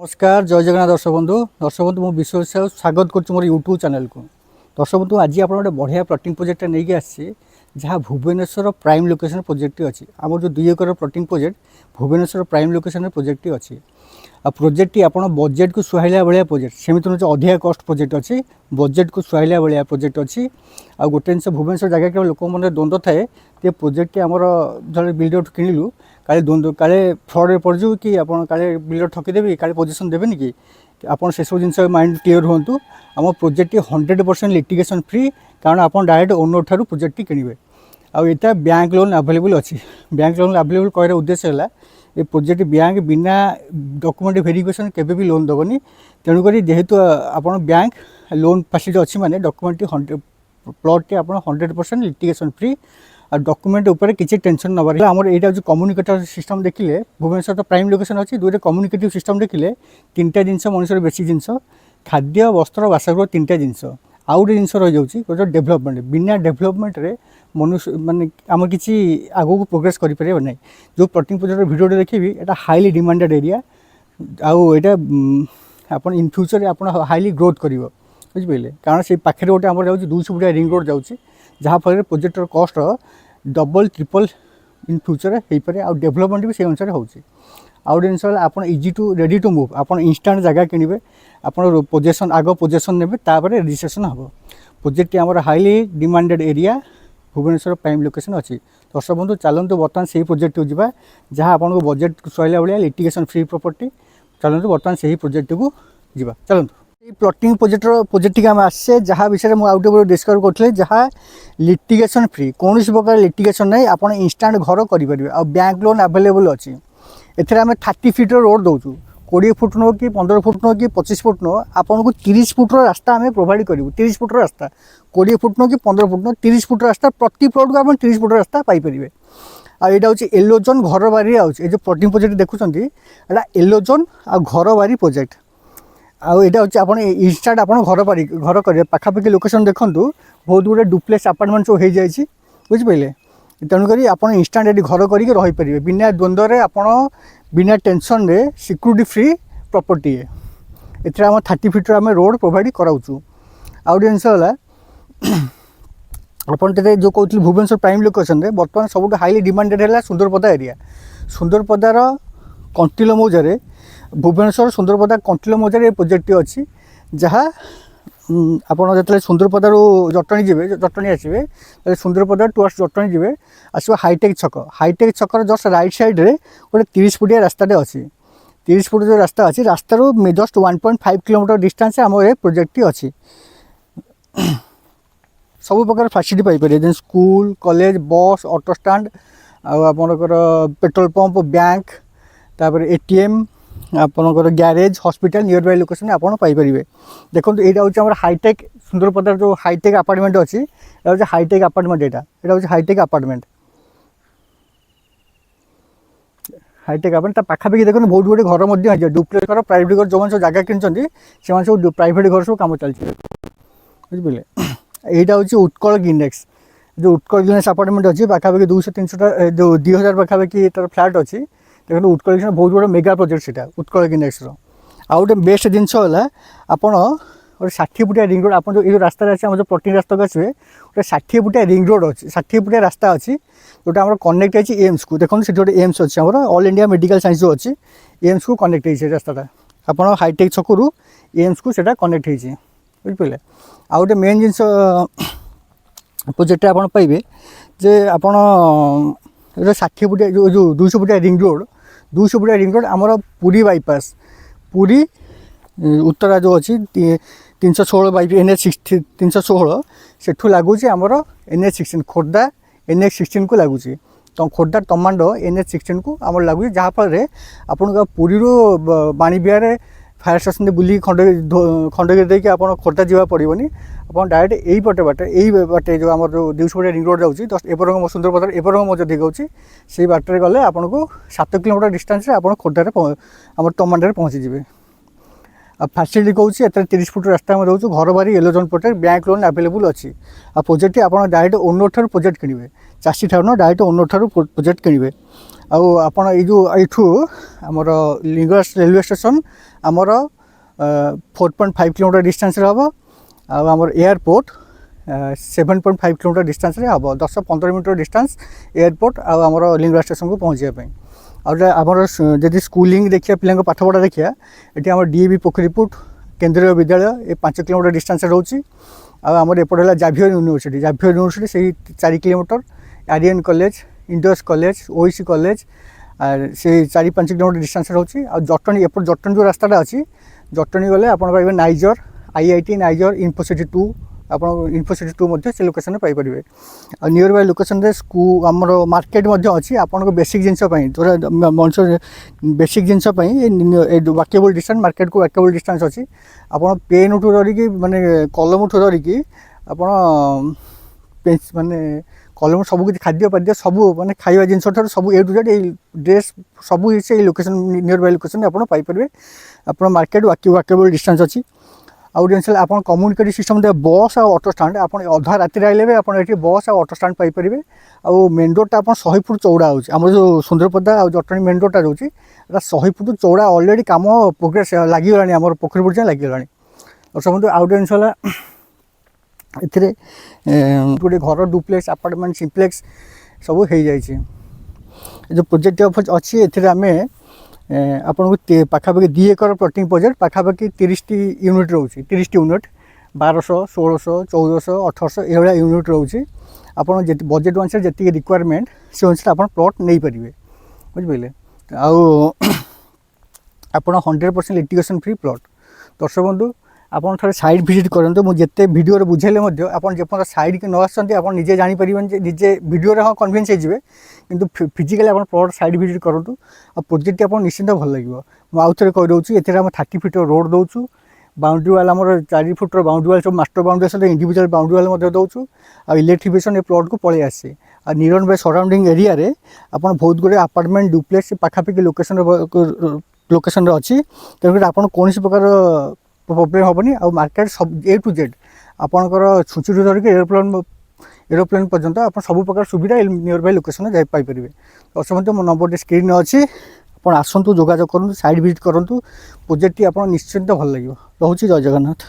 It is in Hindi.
नमस्कार जय जगन्नाथ दर्शक बंधु मु विश्व स्वागत कर मोर यूट्यूब चैनल को। दर्शक बंधु आज आप गोटे बढ़िया प्लॉटिंग प्रोजेक्ट नहीं आसी जहाँ भुवनेश्वर प्राइम लोकेशन प्रोजेक्ट अच्छी आम जो 2 acre plotting project Bhubaneswar prime location project अच्छी आ प्रोजेक्ट आप बजेट को सुहाइला भाया प्रोजेक्ट सेमती नुचे अधिका कस्ट प्रोजेक्ट अच्छी बजेट को सुहाइला भाया प्रोजेक्ट अच्छी आ गोटे जिन भुवनेश्वर जगह के लोक मैंने द्वंद्व थाए ये प्रोजेक्ट आमर जो बिल्डर किणिलु काले द्वंद्व काले फ्रड पड़जु कि आप बिल्डर ठकीदेवी काले पोजिशन देवेनि कि आप से सब जिन माइंड क्लीयर हूँ आम प्रोजेक्ट 100% लिटिगेशन फ्री कारण आप डायरेक्ट ओनर ठार प्रोजेक्ट किणवे आटा बैंक लोन अवेलेबल अच्छी बैंक लोन अवेलेबल कहर उद्देश्य है ये प्रोजेक्ट बैंक बिना डॉक्यूमेंट वेरिफिकेशन केबे भी लोन दबनी तेणुक जेहेतु आप बैंक लोन फैसिलिटी अच्छी माने डॉक्यूमेंट प्लॉट आप 100% लिटिगेशन फ्री आ डॉक्यूमेंट ऊपर किसी टेंशन नबार आमर यहाँ जो कम्युनिकेटर सिस्टम देखिले भुवनेश्वर तो प्राइम लोकेशन अच्छी दुईटे कम्युनिकेटिव सिस्टम देखिले 3टा जिनस मनुष्य बेसिक जिनस खाद्य वस्त्र बासगृह 3टा जिनस आउ गोटे जिनस रही जाऊँगी गोटे डेभलपमेंट बिना डेभलपमेंट रे मनुष्य माने आम किसी आगू प्रोग्रेस करें ना जो प्लॉटिंग प्रोजेक्ट भिडियो देखी यहाँ हाईली डिमांडेड एरिया आउ यहाँ आप इन फ्यूचर आप हाईली ग्रोथ कर बुझिपारे कारण से पाखे गोटे आम जाऊँगी 200 फुटिया रिंग रोड जाऊँगी जहाँफल प्रोजेक्टर कस्ट डबल ट्रिपल इन फ्यूचर हो पारे आ डेभलपमेंट भी से अनुसार हो जिन आप easy to ready to move आप इंस्टाट जगह किणवे आप पोजेसन आग पोजेसन ने रजिस्ट्रेशन हम प्रोजेक्ट आम highly demanded area Bhubaneswar prime location अच्छी दर्शक बंधु चलतु बर्तमान से प्रोजेक्ट को जावा जहाँ आपको बजेट सहला भाया लिटिगेशन फ्री प्रॉपर्टी चलतु बर्तमान से प्रोजेक्ट को जावा चलतु प्लॉटिंग प्रोजेक्ट आम आसे जहाँ विषय में आउट डिस्कस करते जहाँ लिटिगेशन फ्री कौन प्रकार लिटिगेशन नहीं आप इंस्टाट घर करेंगे आ बैंक लोन अवेलेबल अच्छी एथेर आम 30 फीट रोड दौचु 20 फुट नो कि 15 फुट नो कि 25 फुट नो आपन को 30 फुट रास्ता आम प्रोवाइड करूँ 30 फुट रास्ता 20 फुट नो कि 15 फुट नो 30 फुट रास्ता प्रति प्लॉट को आप 30 फुट रास्ता पाइपर आईटा हूँ येलो जोन घर बारी आए जो प्लॉटिंग प्रोजेक्ट देखुं यहाँ येलो जोन आ घर बारी प्रोजेक्ट आईटा हूँ आप इंस्टाट आप घर करेंगे पाखापाखि लोकेशन देखूँ बहुत गुड़े डुप्लेक्स अपार्टमेंट सब हो जाए बुझिपारे तेणुक आप इंस्टाट ये घर करके रहीपर बिना द्वंद्व आप बिना टेंशन रे सिक्यूरिटी फ्री प्रॉपर्टी है एथेर आम 30 फीट आम रोड प्रोवाइड कराऊँ आउ जिनस आपते जो कहते भुवनेश्वर प्राइम लोकेशन रे बर्तमान सब हाईली डिमांडेड है सुंदरपदा एरिया सुंदरपदार कंटिलो मौजारे भुवनेश्वर सुंदरपदा कंटिलो मौजारे प्रोजेक्ट अच्छी जहाँ आपड़ जो सुंदरपदार जटणी जी जटणी आसवे सुंदरपदा टुवर्ड्स जटणी जी आसो हाईटेक छकर जस्ट राइट साइड रे गोटे 30 फुटिया रास्ताटे अच्छी 30 फुट जो रास्ता अच्छी रास्तार जस्ट 1.5 किलोमीटर डिस्टेंस आम ये प्रोजेक्ट अच्छी सब प्रकार फैसिलिटी पाइपर जेन स्कूल कॉलेज बस ऑटो स्टैंड आपणकर पेट्रोल पंप बैंक तापर एटीएम आपणकर garage hospital near by location आप पाइपर देखो यहाँ हूँ हाईटेक सुंदरपदार जो हाईटेक अपार्टमेंट अच्छी हूँ हाईटेक अपार्टमेंट यहाँ हूँ हाईटेक अपार्टमेंट पाखापाखि देखो बहुत गुड़े घर डुप्लेक्स घर प्राइवेट घर जो सब जगह कि सब प्राइवेट घर सब कम चलती बुझिपारे यहाँ हूँ उत्कल गिनेक्स जो उत्कल गिनेक्स अपार्टमेंट अच्छी पाखापाखि 200-300 जो 2000 पाखापाखि तार फ्लाट अच्छी देखो उत्कल गिनेक्स बहुत बड़ा मेगा प्रोजेक्ट से उत्कल गिनेक्स आउ गोटे बेस्ट जिनस आपड़ गोटे 60 फुटिया रिंग रोड आप जो रास्ता आम जो प्लॉटिंग रास्ता को आसवे गोटे 60 फुटिया रिंग रोड अच्छी 60 फुटिया रास्ता अच्छी जोटा आम कनेक्ट है एम्स को देखो से गोटे एम्स अच्छी आम ऑल इंडिया मेडिकल साइंस जो अच्छी एम्स को कनेक्ट है रास्ता आप हाईटेक छकू एम्स को सेटा कनेक्ट है बुझिपारे आउ गोटे मेन जिनस प्रोजेक्ट आप पाइबे जे आप 60 फुटिया जो 200 फुटिया रिंग रोड आमर पुरी बाईपास पुरी उत्तरा जो अच्छी 316 बाई NH 316 सेठू लगुच आमर NH16 खोर्धा NH 16 को लगुच तो खोर्धा टमाटो NH 16 को आम लगुच जहाँफल आपन पुरी बाणी Bihar fire station bull Khandagiri देखिए आप खोर्धा जावा पड़ोनी आप डायरेक्ट यही पटे बाटे यही बाटे जो आम जो 200 फुटिया रिंग रोड जाऊँगी जस्ट एपरंग सुंदरपदार एपरंग मजा दिखाऊँगी से बाटे गले आपको 7 किलोमीटर डिस्टेंस आप खोर्धार आम टमाटो पहुँचीजे फैसिलिटी कहूँ 30 फुट रास्ता में दूँ घर बारी yellow zone project bank loan available अच्छी आ प्रोजेक्ट आप डायरेक्ट ओनर ठार प्रोजेक्ट किणवे चाषी ठार डायरेक्ट ओनर ठार प्रोजेक्ट किणवे आपण एठू आमर लिंगराज रेलवे स्टेशन आमर 4.5 किलोमीटर डिस्टेंस हम आमर एयरपोर्ट 7.5 किलोमीटर डिस्टेंस हम 10-15 मीटर डिस्टेंस एयरपोर्ट आमर लिंगराज स्टेशन को पहुँचापी आमर जदि स्कूलिंग देखिए पिला पाठपढ़ा देखिए ये आम डीएवी पोखरीपुट केंद्रीय विद्यालय ये 5 किलोमीटर डिस्टेंस रोचे आमर एपटे जाभियर यूनिवर्सिटी से 4 kilometre Aryan college Indus college OEC college से 4-5 किलोमीटर डिस्टेंस रोचे जटणी एपट जटणी जो रास्ताटा अच्छी जटणी गले आप पाइबे नाइजर आईआईटी नाइजर इन्फोसिटी 2 आप इन्फोसिटी 2 से लोकेशन पाइपर आ नियर बाय लोकेशन रे स्कूल आमर मार्केट अच्छी आपन बेसिक जिनस थोड़ा मनुष्य बेसिक जिनस वाकेबल डिस्टेंस मार्केट को वाकेबल डिस्टेंस अच्छी आप पेन ठू धरिकी माने कलम ठू धरिकी आप माने कलम सब किसी खाद्य पाद्य सब माने खाଇବା जिनस ठार सब ए टू जेड ड्रेस सब से लोकेशन नियर बाय लोकेशन आप पाइपर आप मार्केट वाकेबल डिस्टेंस अच्छी आउ जिन आप कम्युनिकेट सिस्टम बस आ ऑटो स्टैंड आप अधा राति आइले भी आप बस आ ऑटो स्टैंड पाइपर आउ मेन रोडटा आप 100 फुट चौड़ा हो जो सुंदरपदा आ जटणी मेन रोडटा रोचे 100 फुट चौड़ा अलरेडी कम प्रोग्रेस लगिगला आम पोखरीपुट जाए लगिगला दर्शक आउ जिन ए गोटे घर डुप्लेक्स अपार्टमेंट सिंप्लेक्स सब हो जाए जो प्रोजेक्ट अच्छी ए आपन को पाखापाखि 2 एकर प्लॉटिंग प्रोजेक्ट पाखापाखि 30 यूनिट रोचे 30 यूनिट 1200 1600 1400 1800 ये यूनिट रोचे आप बजेट अनुसार जी रिक्वायरमेंट से अनुसार आप प्लॉट नहीं पारे बुझे आप 100% लिटिगेशन फ्री प्लॉट दर्शक बंधु आप थे साइड भिजिट करूँ मुझे भिडियो बुझेले आप साइड के न आसते आप निजे जापर निजे भिडियो हाँ कन्भिन्स होते कि फिजिकाली आप प्लॉट साइड भिजिट करूँ आ प्रोजेक्ट आप निश्चिंत भल लगे मुझे आउ थे कहीदे ये 30 फीट रोड दौचु बाउंड्री वाल आम 4 फुट बाउंड्री वाल सब मास्टर बाउंड्री सहित इंडिविजुअल बाउंड्री वाल दौचु आ इलेक्ट्रिफिकेशन ये प्लॉट को पलि आसे आ नियर बाय सराउंडिंग एरिया रे आप बहुत गुड़े अपार्टमेंट डुप्लेक्स पाखापाखि लोकेशन अच्छी तेणुकर आप कौन प्रकार प्रॉब्लम हेनी आ मार्केट सब ए टू जेड आपणकर छुंचुरी धरिक एरोप्लेन पर्यंत आप सब प्रकार सुविधा नियर बाय लोकेशन जापर दर्शक मो नंबर स्क्रीन अच्छी आप आसतु जोगाजोग करूँ साइड भिजिट करूँ प्रोजेक्ट आप निश्चिंत भल लगे रोचे जय जगन्नाथ।